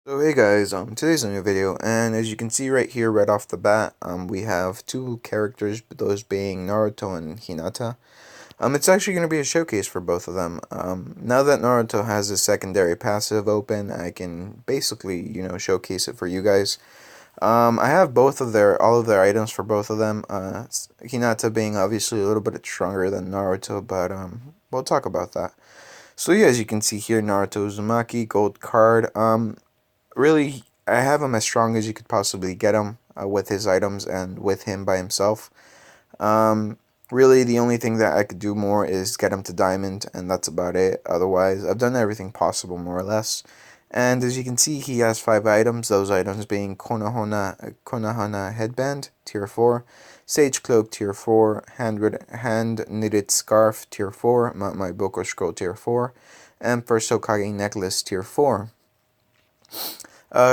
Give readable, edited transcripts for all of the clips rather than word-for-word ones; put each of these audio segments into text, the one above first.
So hey guys, today's a new video, and as you can see right here, right off the bat, we have two characters, those being Naruto and Hinata. It's actually going to be a showcase for both of them. Now that Naruto has his secondary passive open, I can basically, showcase it for you guys. I have all of their items for both of them. Hinata being obviously a little bit stronger than Naruto, but we'll talk about that. So yeah, as you can see here, Naruto Uzumaki, gold card. Really, I have him as strong as you could possibly get him with his items and with him by himself. Um, really, the only thing that I could do more is get him to diamond, and that's about it. Otherwise, I've done everything possible more or less. And as you can see, he has 5 items. Those items being Konohana headband, tier 4, Sage cloak, tier 4, hand knitted scarf, tier 4, my Boko scroll, tier 4, and first Hokage necklace, tier 4.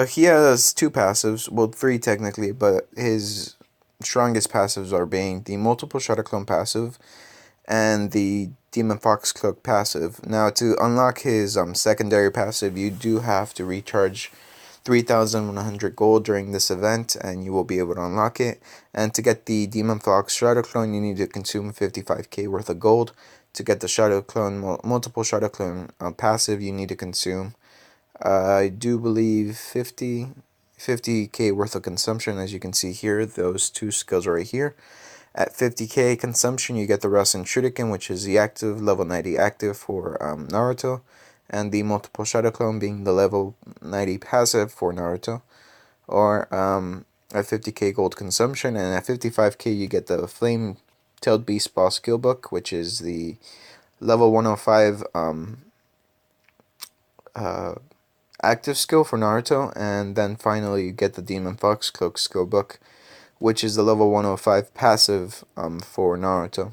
He has two passives, well, three technically, but his strongest passives are being the multiple Shadow Clone passive and the Demon Fox Cloak passive. Now, to unlock his secondary passive, you do have to recharge 3,100 gold during this event, and you will be able to unlock it. And to get the Demon Fox Shadow Clone, you need to consume 55k worth of gold. To get the Shadow Clone, multiple Shadow Clone passive, you need to consume I do believe 50k worth of consumption. As you can see here, those two skills right here. At 50k consumption, you get the Rasen Shuriken, which is the active, level 90 active for Naruto, and the multiple Shadow Clone being the level 90 passive for Naruto. Or at 50k gold consumption, and at 55k you get the Flame Tailed Beast Boss skill book, which is the level 105 uh, active skill for Naruto, and then finally you get the Demon Fox Cloak skill book, which is the level 105 passive for Naruto.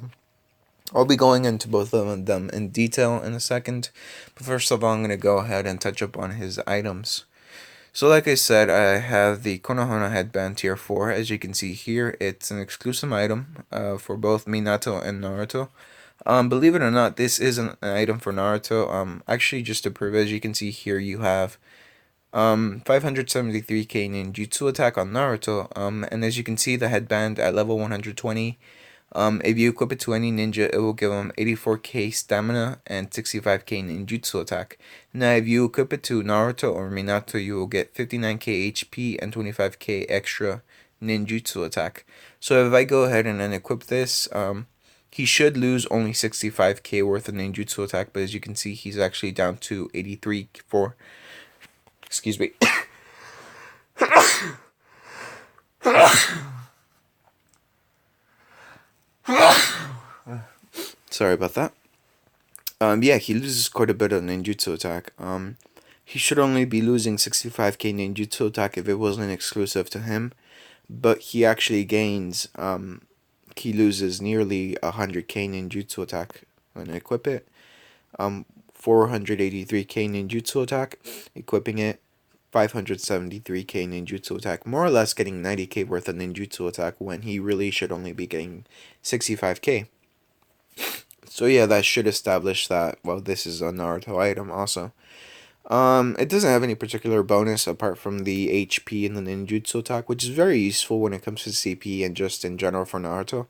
I'll be going into both of them in detail in a second, but first of all I'm going to go ahead and touch up on his items. So like I said, I have the Konohana headband tier 4. As you can see here, it's an exclusive item for both Minato and Naruto. Believe it or not, this is an item for Naruto. Actually, just to prove, as you can see here, you have 573k ninjutsu attack on Naruto. And as you can see, the headband at level 120. If you equip it to any ninja, it will give him 84k stamina and 65k ninjutsu attack. Now, if you equip it to Naruto or Minato, you will get 59k HP and 25k extra ninjutsu attack. So if I go ahead and then equip this, he should lose only 65k worth of ninjutsu attack, but as you can see, he's actually down to 83 for. Excuse me. Sorry about that. Yeah, he loses quite a bit of ninjutsu attack. He should only be losing 65k ninjutsu attack if it wasn't exclusive to him, but he actually gains, he loses nearly 100k ninjutsu attack when I equip it. 483k ninjutsu attack, equipping it, 573k ninjutsu attack, more or less getting 90k worth of ninjutsu attack when he really should only be getting 65k. So yeah, that should establish that, well, this is a Naruto item also. It doesn't have any particular bonus apart from the HP and the ninjutsu attack, which is very useful when it comes to CP and just in general for Naruto.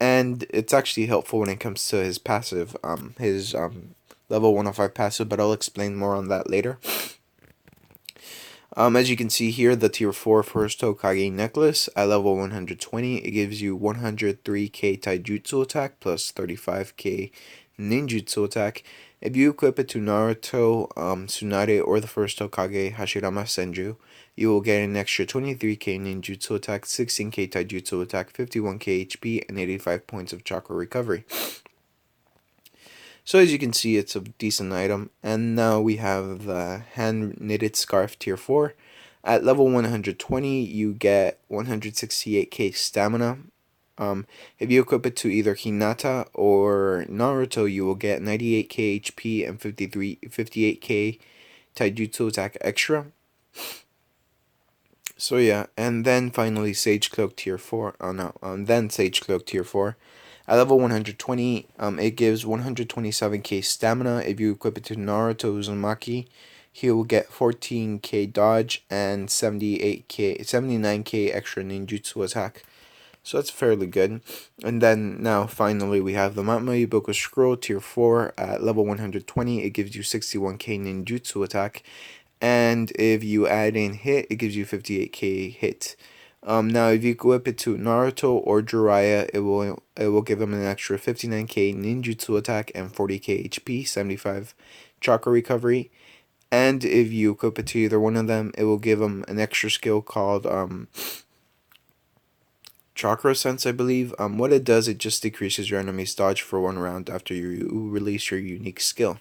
And it's actually helpful when it comes to his passive, his level 105 passive, but I'll explain more on that later. As you can see here, the tier 4 first Hokage necklace at level 120, it gives you 103k taijutsu attack plus 35k ninjutsu attack. If you equip it to Naruto, Tsunade, or the first Hokage, Hashirama Senju, you will get an extra 23k ninjutsu attack, 16k taijutsu attack, 51k HP, and 85 points of chakra recovery. So as you can see, it's a decent item. And now we have the hand knitted scarf tier 4. At level 120, you get 168k stamina. If you equip it to either Hinata or Naruto, you will get 98k HP and 58k taijutsu attack extra. So yeah, and then finally Sage Cloak tier 4. Oh no, then Sage Cloak tier 4. At level 120, it gives 127k stamina. If you equip it to Naruto Uzumaki, he will get 14k dodge and 79k extra ninjutsu attack. So that's fairly good. And then now finally we have the Matma Iboku Scroll tier 4 at level 120. It gives you 61k ninjutsu attack. And if you add in hit, it gives you 58k hit. Now if you equip it to Naruto or Jiraiya, it will give them an extra 59k ninjutsu attack and 40k HP, 75 chakra recovery. And if you equip it to either one of them, it will give them an extra skill called Chakra Sense, I believe. What it does, it just decreases your enemy's dodge for 1 round after you release your unique skill.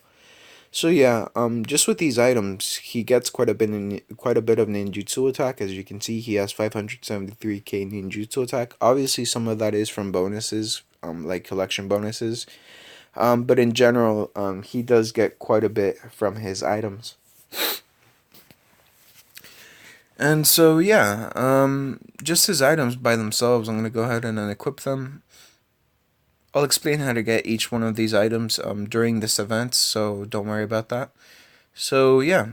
So yeah, just with these items, he gets quite a bit of ninjutsu attack. As you can see, he has 573k ninjutsu attack. Obviously, some of that is from bonuses, like collection bonuses. But in general, he does get quite a bit from his items. And so yeah, just his items by themselves, I'm gonna go ahead and equip them. I'll explain how to get each one of these items during this event, so don't worry about that. So yeah,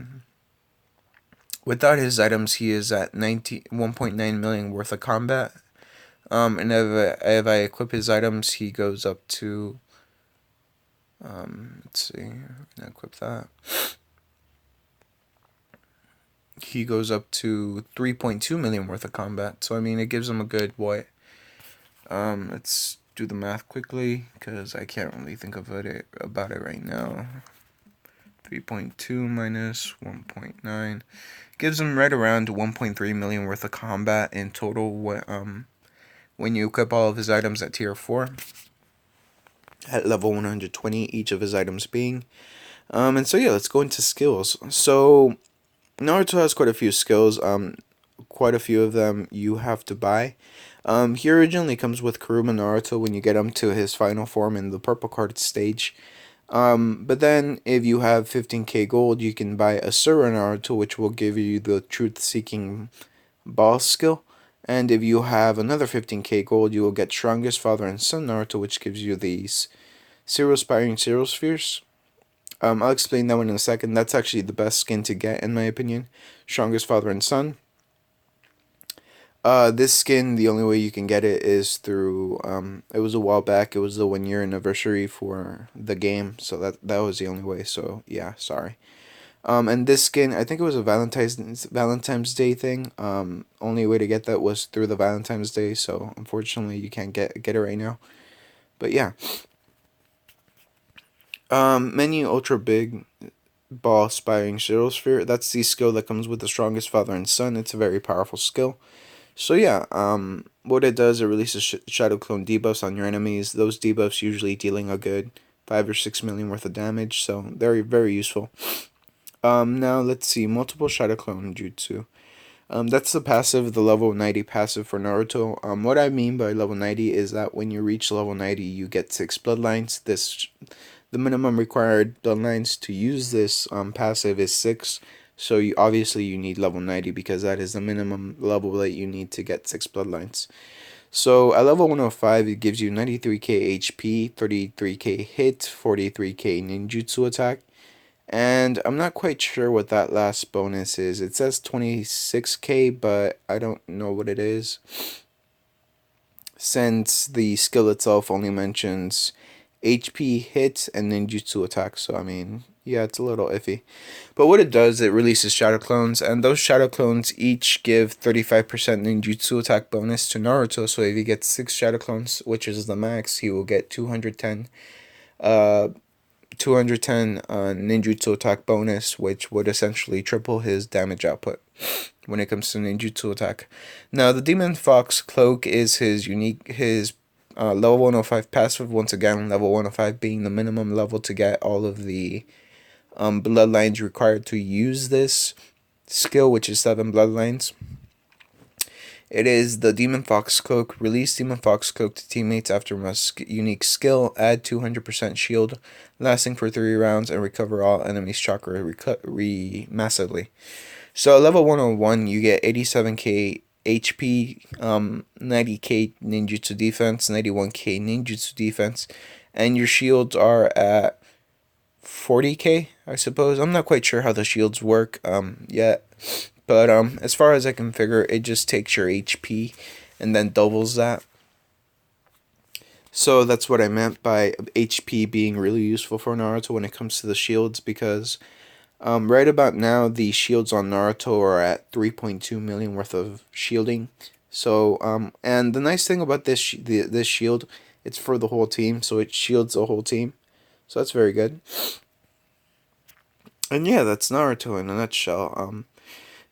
without his items, he is at 1.9 million worth of combat. And if I equip his items, he goes up to, let's see, I'm gonna equip that. He goes up to 3.2 million worth of combat. So I mean, it gives him a good what? Let's do the math quickly because I can't really think of it about it right now. 3.2 minus 1.9 gives him right around 1.3 million worth of combat in total. When you equip all of his items at tier 4 at level 120, each of his items being. And so yeah, let's go into skills. So Naruto has quite a few skills. Quite a few of them you have to buy. He originally comes with Kuruma Naruto when you get him to his final form in the purple card stage. But then if you have 15k gold, you can buy Asura Naruto, which will give you the truth-seeking boss skill. And if you have another 15k gold, you will get Strongest Father and Son Naruto, which gives you these Zero-Spiring Zero Spheres. I'll explain that one in a second. That's actually the best skin to get, in my opinion. Strongest Father and Son. This skin, the only way you can get it is through, it was a while back, it was the 1 year anniversary for the game, so that was the only way, so yeah, sorry. And this skin, I think it was a Valentine's Day thing, only way to get that was through the Valentine's Day, so unfortunately you can't get it right now, but yeah. Menu Ultra Big Ball Spiring Zero Sphere, that's the skill that comes with the Strongest Father and Son. It's a very powerful skill. So yeah, what it does, it releases Shadow Clone debuffs on your enemies. Those debuffs usually dealing a good 5 or 6 million worth of damage, so very, very useful. Now let's see, multiple Shadow Clone Jutsu. That's the passive, the level 90 passive for Naruto. What I mean by level 90 is that when you reach level 90, you get 6 bloodlines. The minimum required bloodlines to use this passive is 6. So obviously you need level 90 because that is the minimum level that you need to get 6 bloodlines. So at level 105, it gives you 93k HP, 33k hit, 43k ninjutsu attack. And I'm not quite sure what that last bonus is. It says 26k, but I don't know what it is, since the skill itself only mentions HP hit and ninjutsu attack. So I mean, yeah, it's a little iffy. But what it does, it releases Shadow Clones, and those Shadow Clones each give 35% ninjutsu attack bonus to Naruto. So if he gets 6 Shadow Clones, which is the max, he will get 210 ninjutsu attack bonus, which would essentially triple his damage output when it comes to ninjutsu attack. Now, the Demon Fox Cloak is his level 105 passive. Once again, level 105 being the minimum level to get all of the bloodlines required to use this skill, which is 7 bloodlines. It is the Demon Fox Cloak. Release Demon Fox Cloak to teammates after a unique skill. Add 200% shield, lasting for 3 rounds, and recover all enemies' chakra massively. So at level 101, you get 87k HP, 90k ninjutsu defense, 91k ninjutsu defense, and your shields are at 40k, I suppose. I'm not quite sure how the shields work yet, but as far as I can figure, it just takes your HP and then doubles that. So that's what I meant by HP being really useful for Naruto when it comes to the shields, because right about now the shields on Naruto are at 3.2 million worth of shielding. So and the nice thing about this shield, it's for the whole team, so it shields the whole team. So that's very good. And yeah, that's Naruto in a nutshell.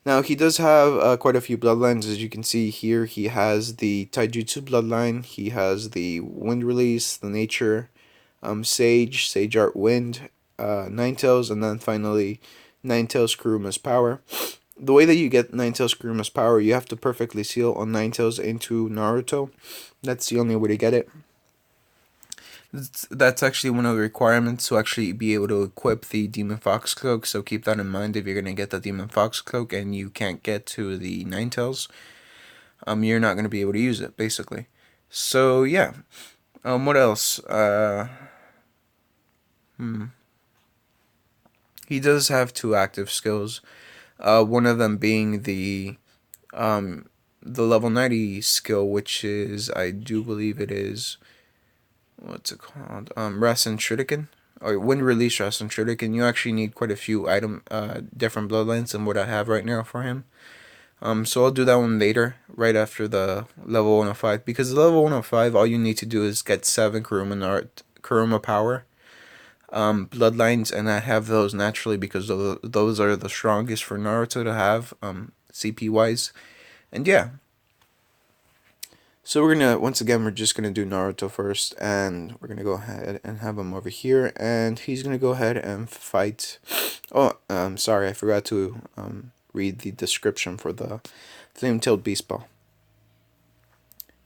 Now he does have quite a few bloodlines, as you can see here. He has the Taijutsu bloodline. He has the Wind Release, the Nature, Sage Art Wind, Ninetales, and then finally Ninetales Kuruma's Power. The way that you get Ninetales Kuruma's Power, you have to perfectly seal on Ninetales into Naruto. That's the only way to get it. That's actually one of the requirements to actually be able to equip the Demon Fox Cloak, so keep that in mind if you're going to get the Demon Fox Cloak and you can't get to the Ninetales. You're not going to be able to use it, basically. So, yeah. What else? He does have two active skills. One of them being the level 90 skill, which is, I do believe it is, what's it called? Rasen Shuriken, or Wind Release Rasen Shuriken. You actually need quite a few different bloodlines than what I have right now for him. So I'll do that one later, right after the level 105, because the level 105, all you need to do is get 7 Kuruma power bloodlines, and I have those naturally because those are the strongest for Naruto to have, CP wise. And yeah, so once again, we're just gonna do Naruto first, and we're gonna go ahead and have him over here, and he's gonna go ahead and fight. Oh, sorry, I forgot to read the description for the Flame-tailed Beast Ball.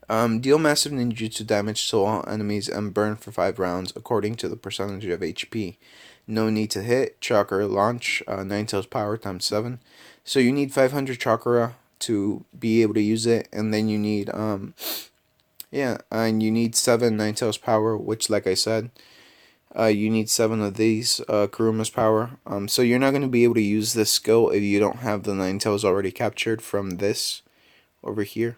Deal massive ninjutsu damage to all enemies and burn for 5 rounds according to the percentage of HP. No need to hit. Chakra launch, Ninetales power times 7. So you need 500 chakra to be able to use it, and then you need and you need 7 Ninetales power, which, like I said, you need 7 of these Kuruma's power. So you're not going to be able to use this skill if you don't have the Ninetales already captured from this over here.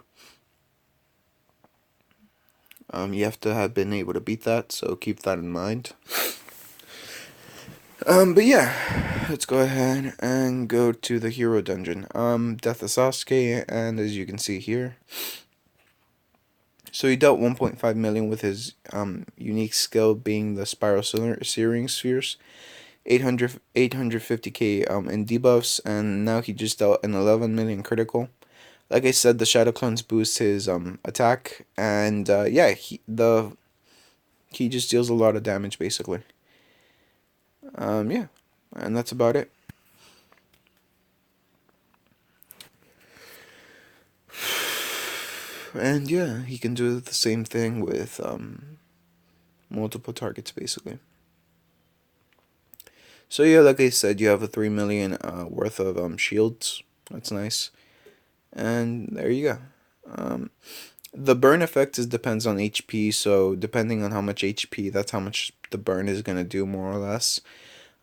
You have to have been able to beat that, so keep that in mind. But yeah, let's go ahead and go to the hero dungeon. Death of Sasuke, and as you can see here, so he dealt 1.5 million with his unique skill being the Spiral Searing Spheres, 850k in debuffs, and now he just dealt an 11 million critical. Like I said, the Shadow Clones boost his attack, and yeah, he just deals a lot of damage basically. Yeah, and that's about it. And yeah, he can do the same thing with multiple targets basically. So yeah, like I said, you have a 3 million worth of shields. That's nice. And there you go. The burn effect depends on HP, so depending on how much HP, that's how much the burn is going to do, more or less.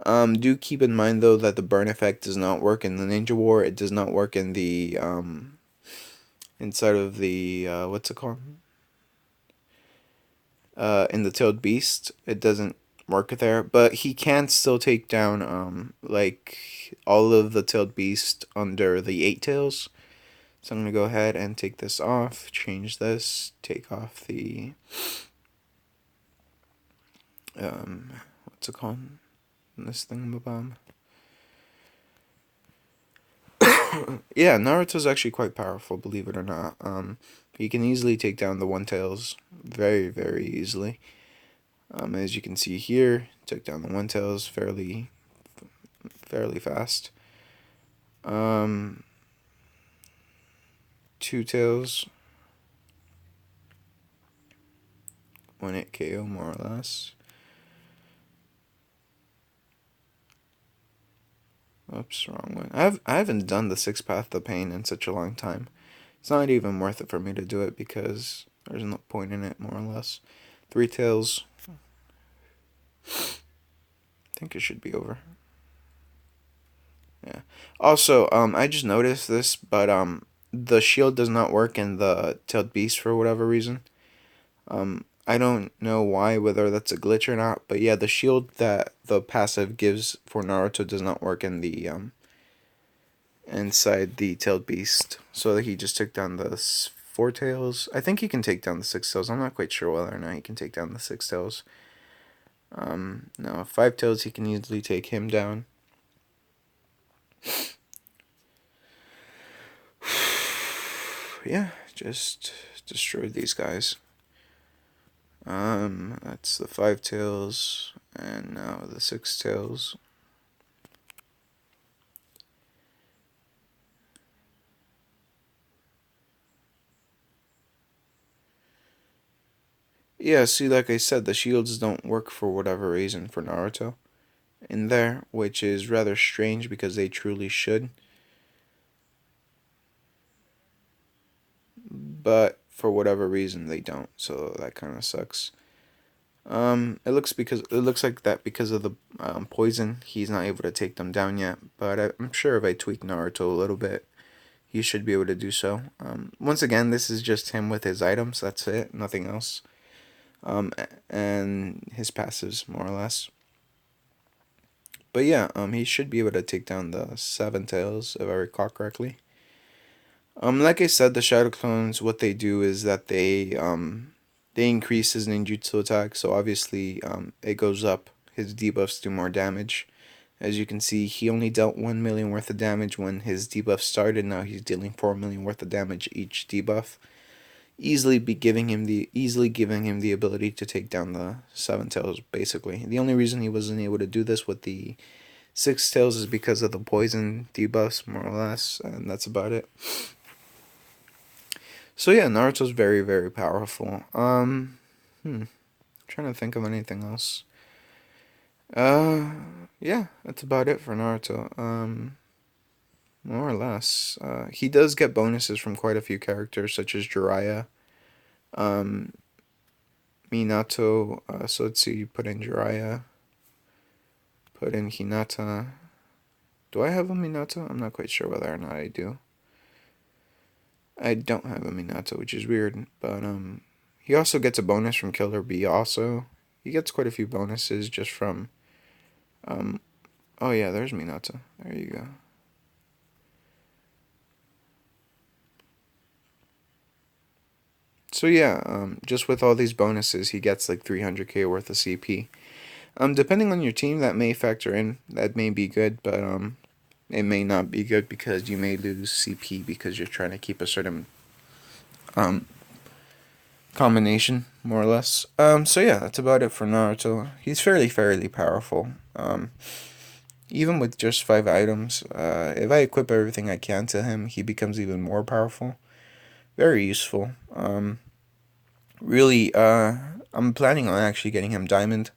Do keep in mind, though, that the burn effect does not work in the Ninja War. It does not work in the, inside of the, what's it called? In the Tailed Beast. It doesn't work there, but he can still take down, like, all of the Tailed Beast under the 8 tails. So I'm going to go ahead and take this off, change this, take off the, what's it called? This thingamabobb. Yeah, Naruto's actually quite powerful, believe it or not. He can easily take down the One Tails very, very easily. As you can see here, took down the One Tails fairly fast. Two Tails, 1-hit KO more or less. Oops, wrong one. I haven't done the 6th Path of Pain in such a long time. It's not even worth it for me to do it because there's no point in it, more or less. 3 Tails. I think it should be over. Yeah. Also, I just noticed this, but the shield does not work in the tailed beast for whatever reason. I don't know why, whether that's a glitch or not, but yeah, the shield that the passive gives for Naruto does not work in the inside the tailed beast. So he just took down the four tails. I think he can take down the six tails. I'm not quite sure whether or not he can take down the six tails. No, five tails he can easily take him down. Yeah, just destroyed these guys. That's the five tails, and now the six tails. Yeah, see, like I said, the shields don't work for whatever reason for Naruto in there, which is rather strange because they truly should. But for whatever reason they don't, so that kind of sucks. It looks like that because of the poison, he's not able to take them down yet. But I'm sure if I tweak Naruto a little bit, he should be able to do so. Once again, this is just him with his items. That's it, nothing else. And his passives more or less. But yeah, he should be able to take down the seven tails if I recall correctly. Like I said, the shadow clones, what they do is that they increase his ninjutsu attack. So obviously, it goes up. His debuffs do more damage. As you can see, he only dealt 1 million worth of damage when his debuff started. Now he's dealing 4 million worth of damage each debuff, easily giving him the ability to take down the seven tails. Basically, the only reason he wasn't able to do this with the six tails is because of the poison debuffs, more or less, and that's about it. So yeah, Naruto's very, very powerful. Trying to think of anything else. Uh, yeah, that's about it for Naruto. More or less. He does get bonuses from quite a few characters, such as Jiraiya, um, Minato. So let's see, put in Jiraiya, put in Hinata. Do I have a Minato? I'm not quite sure whether or not I do. I don't have a Minato, which is weird, but he also gets a bonus from Killer Bee. Also, he gets quite a few bonuses just from um. Oh yeah, there's Minato. There you go. So yeah, just with all these bonuses, he gets like 300k worth of CP. Depending on your team, that may factor in. That may be good, but it may not be good because you may lose CP because you're trying to keep a certain um combination, more or less. So yeah, that's about it for Naruto. He's fairly powerful. Even with just 5 items, if I equip everything I can to him, he becomes even more powerful. Very useful. Really, I'm planning on actually getting him diamond.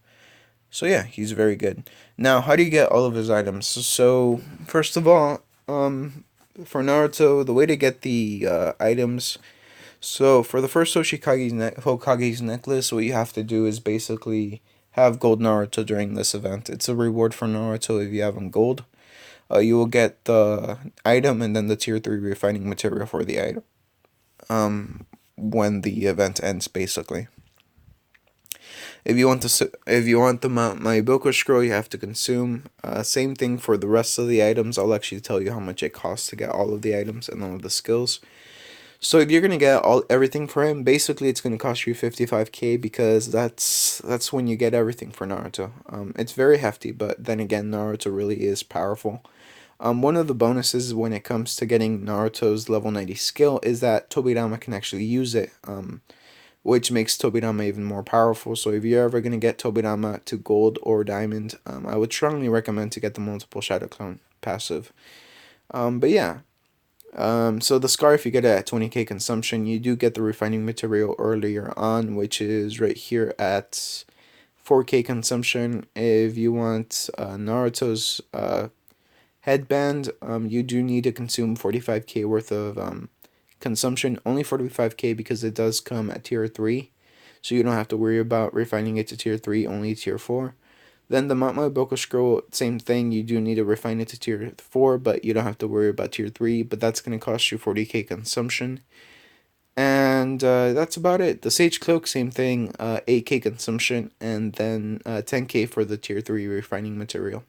So yeah, he's very good. Now, how do you get all of his items? So first of all, for Naruto, the way to get the items. So for the first Hokage's necklace, what you have to do is basically have gold Naruto during this event. It's a reward for Naruto if you have him gold. You will get the item and then the tier 3 refining material for the item. When the event ends, basically. If you want the Mount Maiboko scroll, you have to consume. Same thing for the rest of the items. I'll actually tell you how much it costs to get all of the items and all of the skills. So if you're gonna get everything for him, basically it's gonna cost you 55k because that's when you get everything for Naruto. It's very hefty, but then again, Naruto really is powerful. One of the bonuses when it comes to getting Naruto's level 90 skill is that Tobirama can actually use it, which makes Tobirama even more powerful. So if you're ever gonna get Tobirama to gold or diamond, I would strongly recommend to get the multiple shadow clone passive. But yeah. So the scarf you get it at 20k consumption. You do get the refining material earlier on, which is right here at 4k consumption. If you want Naruto's headband, you do need to consume 45k worth of consumption. Only 45k because it does come at tier 3. So you don't have to worry about refining it to tier 3, only tier 4. Then the Matma Boko Scroll, same thing. You do need to refine it to tier 4, but you don't have to worry about tier 3. But that's going to cost you 40k consumption. And that's about it. The Sage Cloak, same thing, 8k consumption, and then 10k for the tier 3 refining material.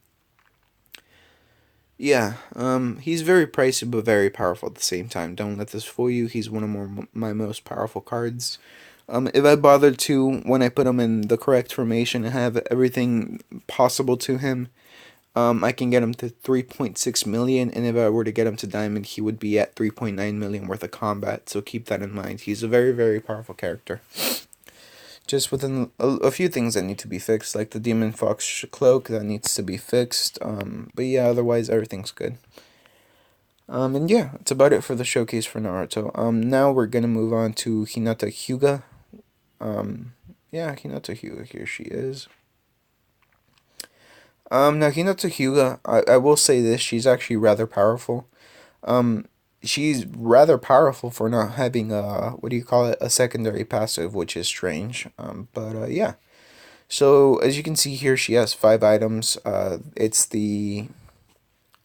Yeah, he's very pricey but very powerful at the same time. Don't let this fool you. He's one of my most powerful cards. If I bothered to, when I put him in the correct formation and have everything possible to him, I can get him to 3.6 million, and if I were to get him to diamond, he would be at 3.9 million worth of combat. So keep that in mind. He's a very, very powerful character. Just within a few things that need to be fixed, like the Demon Fox cloak that needs to be fixed. But yeah, otherwise everything's good. And yeah, that's about it for the showcase for Naruto. Now we're gonna move on to Hinata Hyuga. Yeah, Hinata Hyuga, here she is. Now Hinata Hyuga, I will say this, she's actually rather powerful. Um, she's rather powerful for not having a, what do you call it, a secondary passive, which is strange. But yeah. So as you can see here, she has 5 items. It's the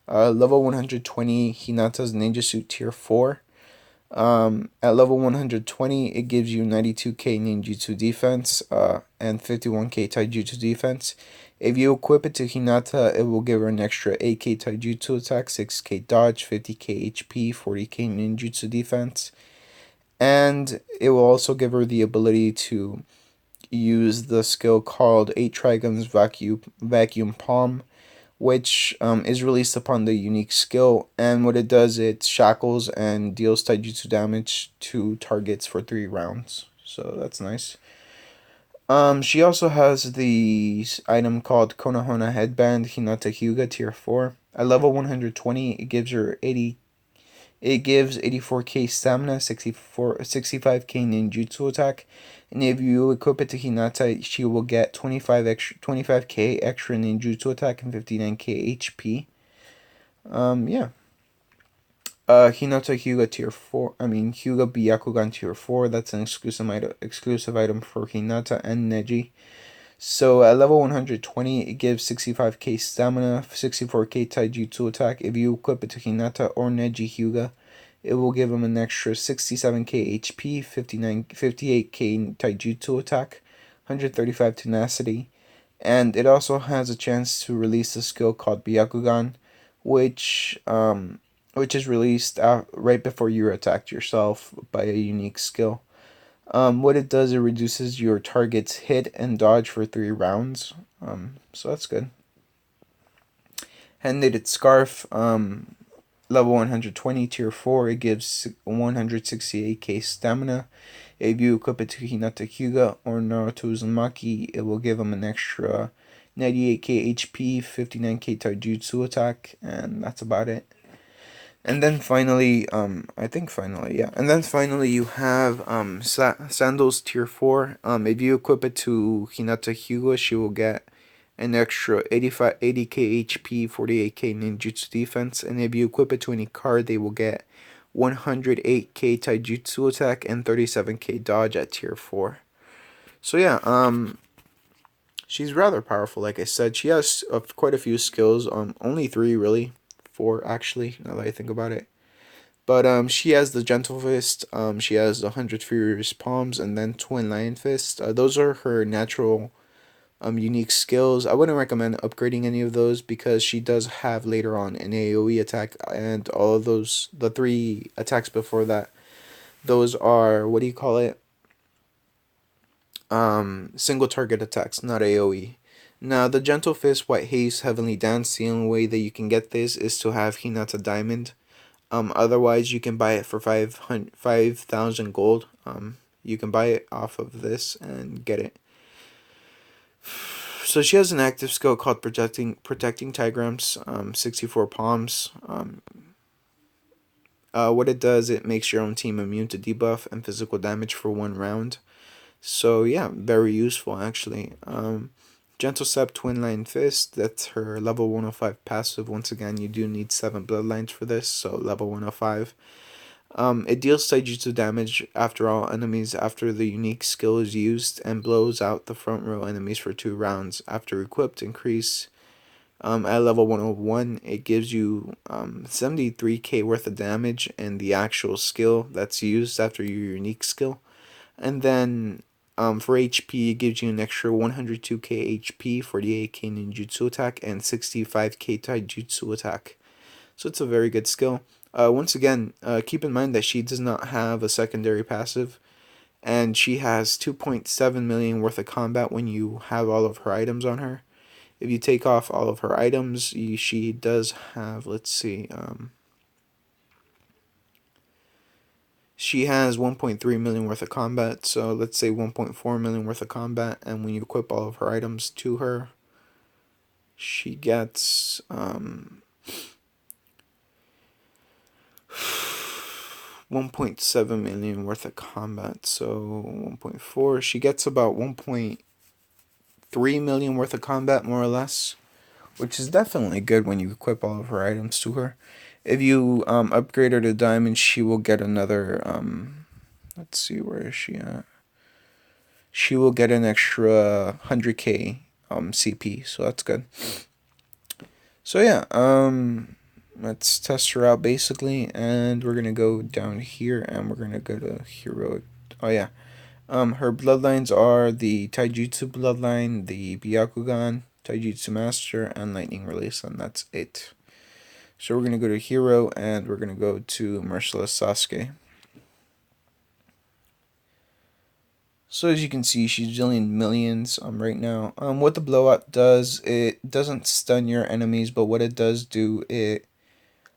level 120 Hinata's Ninja Suit Tier 4. At level 120, it gives you 92k ninjutsu defense and 51k taijutsu defense. If you equip it to Hinata, it will give her an extra 8k taijutsu attack, 6k dodge, 50k HP, 40k ninjutsu defense. And it will also give her the ability to use the skill called 8 Trigon's Vacuum Palm, which is released upon the unique skill, and what it does, it shackles and deals taijutsu damage to targets for 3 rounds. So that's nice. She also has the item called Konohana Headband Hinata Hyuga Tier 4. At level 120, it gives her 80. It gives 84k stamina, 65k ninjutsu attack, and if you equip it to Hinata, she will get 25k extra ninjutsu attack and 59k HP. Yeah. Hinata Hyuga Tier 4. I mean Hyuga Byakugan Tier 4. That's an exclusive item for Hinata and Neji. So at level 120, it gives 65k stamina, 64k taijutsu attack. If you equip it to Hinata or Neji Hyuga, it will give him an extra 67k HP, 58k taijutsu attack, 135 tenacity, and it also has a chance to release a skill called Byakugan, which which is released right before you're attacked yourself by a unique skill. What it does, it reduces your target's hit and dodge for 3 rounds. So that's good. Hand-knitted scarf, level 120, tier 4. It gives 168k stamina. If you equip it to Hinata Hyuga or Naruto Uzumaki, it will give him an extra 98k HP, 59k taijutsu attack, and that's about it. And then finally, I think finally, yeah. And then finally, you have Sandals Tier 4. If you equip it to Hinata Hyuga, she will get an extra 80k HP, 48k ninjutsu defense. And if you equip it to any card, they will get 108k taijutsu attack and 37k dodge at Tier 4. So yeah, she's rather powerful, like I said. She has quite a few skills, only 3 really. 4 actually, now that I think about it. But she has the Gentle Fist, she has the 100 Furious Palms, and then Twin Lion Fist. Those are her natural unique skills. I wouldn't recommend upgrading any of those because she does have later on an AoE attack, and all of those, the 3 attacks before that, those are, what do you call it? Single target attacks, not AoE. Now, the Gentle Fist, White Haze, Heavenly Dance, the only way that you can get this is to have Hinata Diamond. Otherwise, you can buy it for 5,000 gold. You can buy it off of this and get it. So she has an active skill called Protecting Tigrams, 64 Palms. What it does, it makes your own team immune to debuff and physical damage for 1 round. So yeah, very useful actually. Gentle Step Twin Line Fist, that's her level 105 passive. Once again, you do need 7 bloodlines for this, so level 105. It deals taijutsu damage after all enemies after the unique skill is used and blows out the front row enemies for 2 rounds. After equipped increase at level 101, it gives you 73k worth of damage and the actual skill that's used after your unique skill. And then for HP, it gives you an extra 102k HP, 48k ninjutsu attack, and 65k taijutsu attack. So it's a very good skill. Once again, keep in mind that she does not have a secondary passive, and she has 2.7 million worth of combat when you have all of her items on her. If you take off all of her items, she does have, let's see, she has 1.3 million worth of combat, so let's say 1.4 million worth of combat, and when you equip all of her items to her, she gets 1.7 million worth of combat, so 1.4, she gets about 1.3 million worth of combat, more or less, which is definitely good when you equip all of her items to her. If you upgrade her to diamond, she will get another, let's see, where is she at? She will get an extra 100k CP, so that's good. So yeah, let's test her out basically, and we're gonna go down here, and we're gonna go to heroic. Oh yeah, her bloodlines are the Taijutsu bloodline, the Byakugan, Taijutsu Master, and Lightning Release, and that's it. So we're gonna go to hero, and we're gonna go to Merciless Sasuke. So as you can see, she's dealing millions right now. What the blowout does, it doesn't stun your enemies, but what it does do, it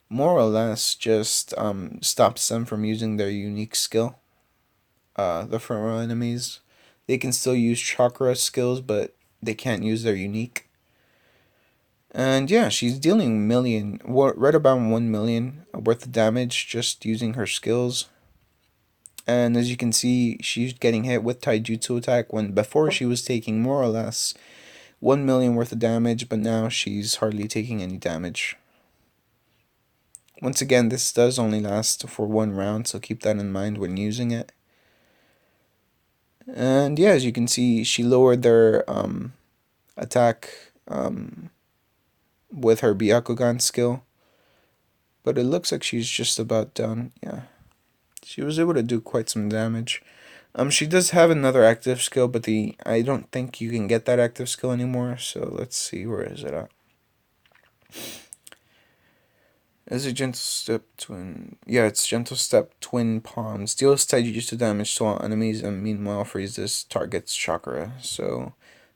more or less just stops them from using their unique skill. The front row enemies, they can still use chakra skills, but they can't use their unique. And yeah, she's dealing right about 1 million worth of damage just using her skills. And as you can see, she's getting hit with taijutsu attack when before she was taking more or less 1 million worth of damage, but now she's hardly taking any damage. Once again, this does only last for 1 round, so keep that in mind when using it. And yeah, as you can see, she lowered their attack with her Byakugan skill. But it looks like she's just about done. Yeah, she was able to do quite some damage. She does have another active skill, but I don't think you can get that active skill anymore. So let's see, where is it at? Is it Gentle Step Twin? Yeah, it's Gentle Step Twin Palms. Deals taijutsu damage to all enemies and meanwhile freezes target's chakra. So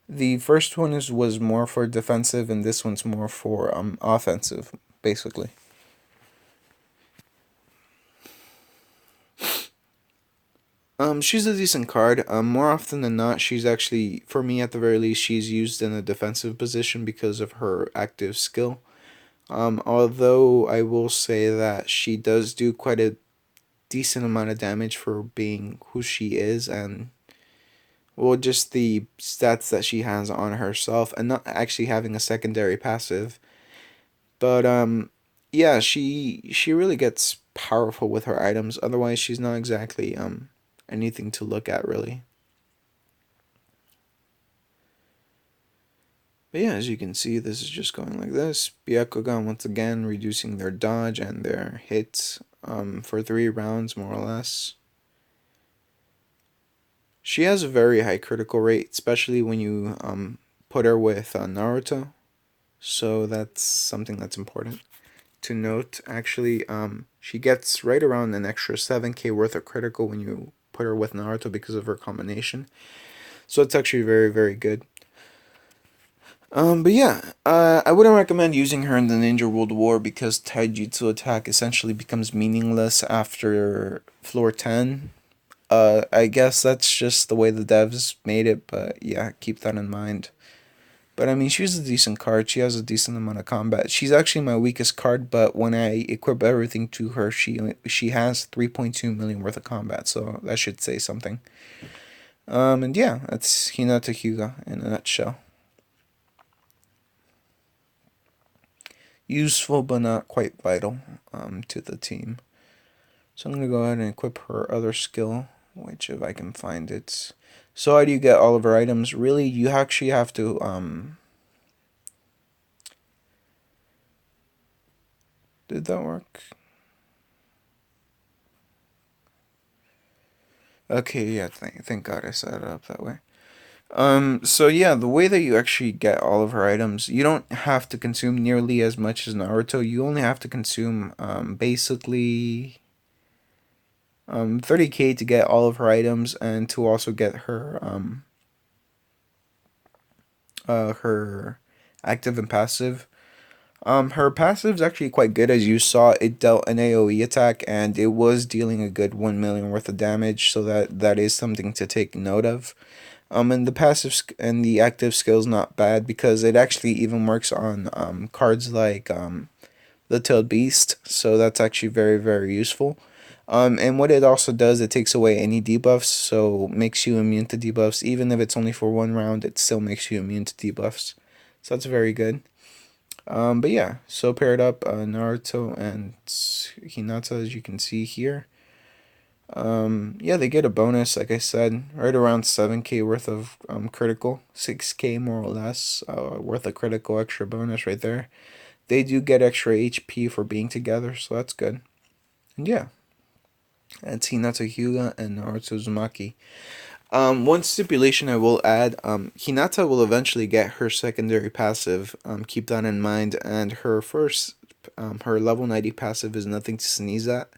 the first one was more for defensive, and this one's more for offensive, basically. She's a decent card. More often than not, she's actually, for me at the very least, she's used in a defensive position because of her active skill. Although I will say that she does do quite a decent amount of damage for being who she is, and well, just the stats that she has on herself and not actually having a secondary passive. But yeah, she really gets powerful with her items. Otherwise, she's not exactly anything to look at really. But yeah, as you can see, this is just going like this. Byakugan once again reducing their dodge and their hits for 3 rounds more or less. She has a very high critical rate, especially when you put her with Naruto. So that's something that's important to note. Actually, she gets right around an extra 7k worth of critical when you put her with Naruto because of her combination. So it's actually very, very good. But yeah, I wouldn't recommend using her in the Ninja World War because Taijutsu attack essentially becomes meaningless after floor 10. I guess that's just the way the devs made it, but yeah, keep that in mind. But I mean, she's a decent card. She has a decent amount of combat. She's actually my weakest card, but when I equip everything to her, she has 3.2 million worth of combat, so that should say something. And yeah, that's Hinata Hyuga in a nutshell. Useful, but not quite vital to the team. So I'm going to go ahead and equip her other skill, which if I can find it. So how do you get all of her items? Really, you actually have to, did that work? Okay, yeah, thank God I set it up that way. So yeah, the way that you actually get all of her items, you don't have to consume nearly as much as Naruto. You only have to consume, basically, 30k to get all of her items and to also get her active and passive. Her passive's actually quite good. As you saw, it dealt an AoE attack and it was dealing a good 1 million worth of damage, so that is something to take note of. And the and the active skill's not bad because it actually even works on cards like the Tailed Beast, so that's actually very, very useful. And what it also does, it takes away any debuffs, so makes you immune to debuffs. Even if it's only for 1 round, it still makes you immune to debuffs. So that's very good. But yeah, so paired up Naruto and Hinata, as you can see here. Yeah, they get a bonus, like I said, right around 7k worth of critical, 6k more or less worth of critical extra bonus right there. They do get extra HP for being together, so that's good. And yeah, that's Hinata Hyuga and Naruto Uzumaki. One stipulation I will add, Hinata will eventually get her secondary passive. Keep that in mind. And her level 90 passive is nothing to sneeze at.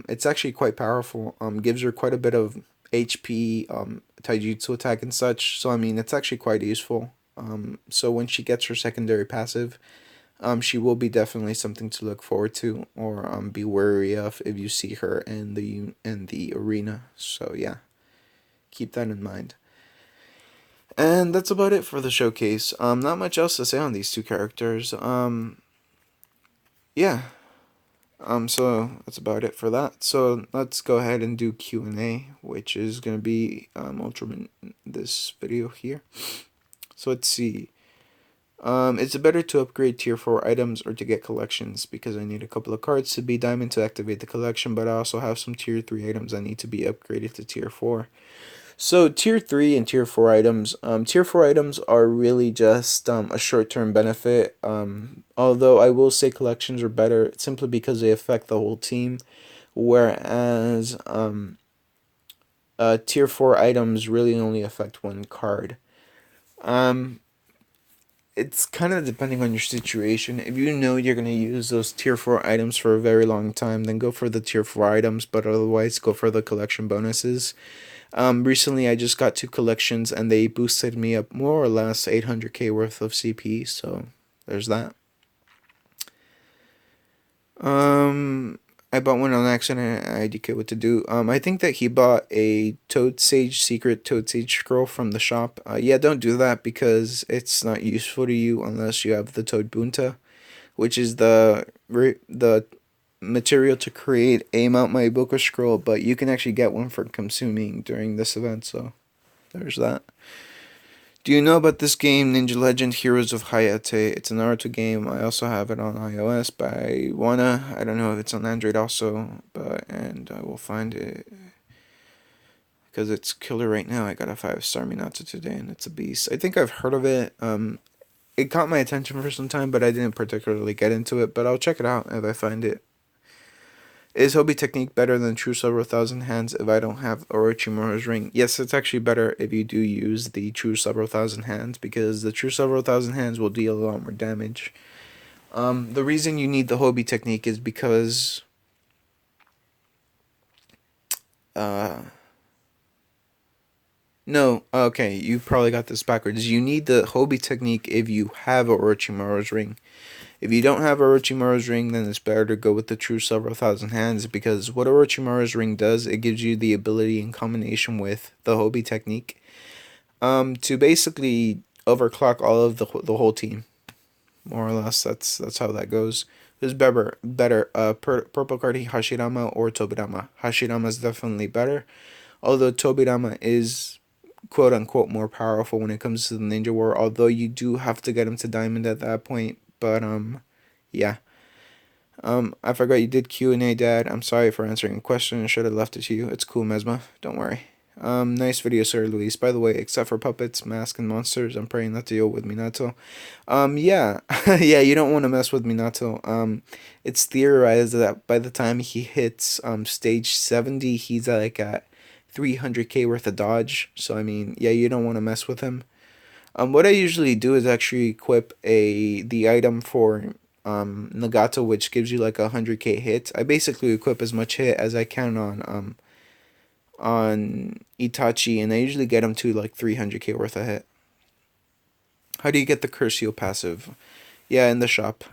It's actually quite powerful. Gives her quite a bit of HP, taijutsu attack and such. So I mean, it's actually quite useful. So when she gets her secondary passive, she will be definitely something to look forward to or be wary of if you see her in the arena. So yeah, keep that in mind. And that's about it for the showcase. Not much else to say on these two characters. Yeah. So that's about it for that. So let's go ahead and do Q&A, which is gonna be Ultraman this video here. So let's see. Is it better to upgrade tier 4 items or to get collections? Because I need a couple of cards to be diamond to activate the collection, but I also have some tier 3 items that need to be upgraded to tier 4. So tier 3 and tier 4 items, tier 4 items are really just a short-term benefit. Although I will say collections are better simply because they affect the whole team, whereas tier 4 items really only affect one card. Um, it's kind of depending on your situation. If you know you're going to use those tier 4 items for a very long time, then go for the tier 4 items, but otherwise go for the collection bonuses. Recently I just got 2 collections and they boosted me up more or less 800k worth of CP, so there's that. I bought one on accident and I IDK what to do. I think that he bought a Toad Sage secret Toad Sage scroll from the shop. Yeah, don't do that because it's not useful to you unless you have the Toad Bunta, which is the material to create a Mount Maiboka scroll, but you can actually get one for consuming during this event, so there's that. Do you know about this game, Ninja Legend Heroes of Hayate? It's a Naruto game. I also have it on iOS, but I don't know if it's on Android also, and I will find it because it's killer right now. I got a 5-star Minato today, and it's a beast. I think I've heard of it. It caught my attention for some time, but I didn't particularly get into it. But I'll check it out if I find it. Is Hobie technique better than True Several Thousand Hands if I don't have Orochimaru's ring? Yes, it's actually better if you do use the True Several Thousand Hands because the True Several Thousand Hands will deal a lot more damage. The reason you need the Hobie technique is because uh no, okay, you probably got this backwards. You need the Hobie technique if you have Orochimaru's ring. If you don't have Orochimaru's ring, then it's better to go with the True Several Thousand Hands because what Orochimaru's ring does, it gives you the ability in combination with the Hobie technique to basically overclock all of the whole team. More or less, that's how that goes. Who's better, Purple Card Hashirama or Tobirama? Hashirama is definitely better, although Tobirama is quote unquote more powerful when it comes to the Ninja War. Although you do have to get him to Diamond at that point, but yeah. I forgot you did Q&A, Dad. I'm sorry for answering a question. I should have left it to you. It's cool, Mesma. Don't worry. Nice video, Sir Luis. By the way, except for puppets, masks, and monsters, I'm praying not to deal with Minato. Yeah. Yeah, you don't want to mess with Minato. It's theorized that by the time he hits, stage 70, he's like at 300k worth of dodge. So, I mean, yeah, you don't want to mess with him. What I usually do is actually equip the item for Nagato, which gives you like 100k hit. I basically equip as much hit as I can on Itachi, and I usually get him to like 300k worth of hit. How do you get the Curcio passive? Yeah, in the shop.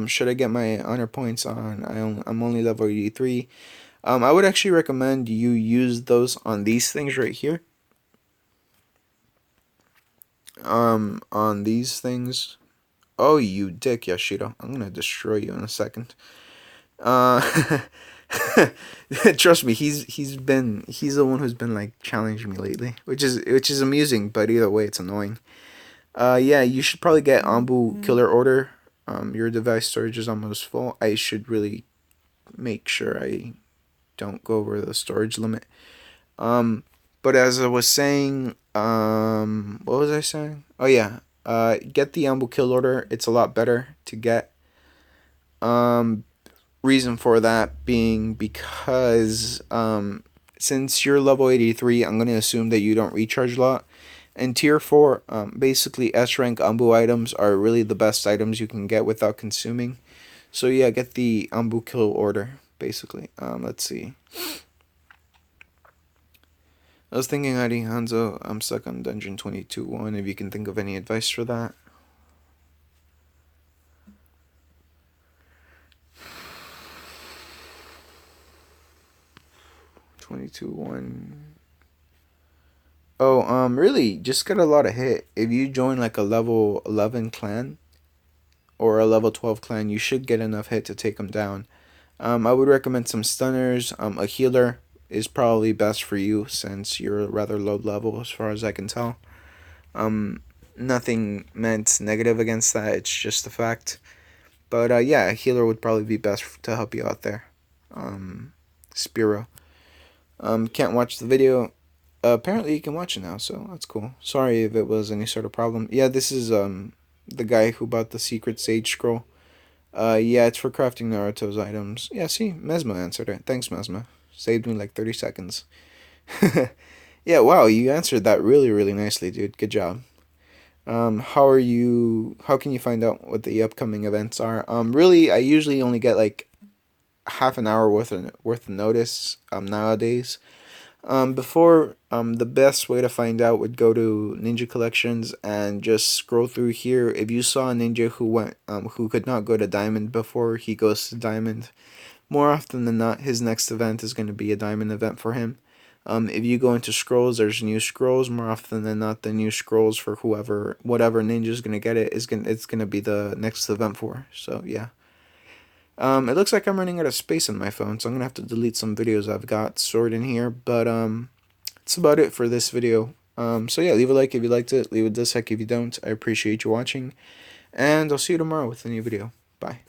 Should I get my honor points on? I'm only level 83. I would actually recommend you use those on these things right here. On these things. Oh, you dick, Yashiro. I'm gonna destroy you in a second. Uh, trust me, he's the one who's been like challenging me lately, which is amusing, but either way, it's annoying. Yeah, you should probably get Ambu Killer Order. Your device storage is almost full. I should really make sure I don't go over the storage limit. But as I was saying, what was I saying? Oh yeah, get the Ambu Kill Order. It's a lot better to get. Um, Reason for that being because since you're level 83, I'm going to assume that you don't recharge a lot. And tier 4, basically S rank Ambu items are really the best items you can get without consuming. So yeah, get the Ambu Kill Order, basically. Let's see. I was thinking, Adi Hanzo, I'm stuck on Dungeon 22-1, if you can think of any advice for that. 22-1. Oh, really, just get a lot of hit. If you join like a level 11 clan or a level 12 clan, you should get enough hit to take them down. I would recommend some stunners. A healer is probably best for you since you're rather low level as far as I can tell. Nothing meant negative against that, it's just a fact. But yeah, a healer would probably be best to help you out there. Spiro. Can't watch the video. Apparently you can watch it now, so that's cool. Sorry if it was any sort of problem. Yeah, this is the guy who bought the secret sage scroll. Yeah, it's for crafting Naruto's items. Yeah, see, Mesma answered it. Thanks, Mesma. Saved me like 30 seconds. Yeah, wow, you answered that really, really nicely, dude. Good job. How can you find out what the upcoming events are? Really, I usually only get like half an hour worth of notice nowadays. Before, the best way to find out would go to Ninja Collections and just scroll through here. If you saw a ninja who could not go to Diamond before he goes to Diamond, more often than not, his next event is going to be a Diamond event for him. If you go into scrolls, there's new scrolls. More often than not, the new scrolls for whatever ninja is gonna get it's gonna be the next event for. So yeah. It looks like I'm running out of space on my phone, so I'm gonna have to delete some videos I've got stored in here. But that's about it for this video. So yeah, leave a like if you liked it. Leave a dislike if you don't. I appreciate you watching, and I'll see you tomorrow with a new video. Bye.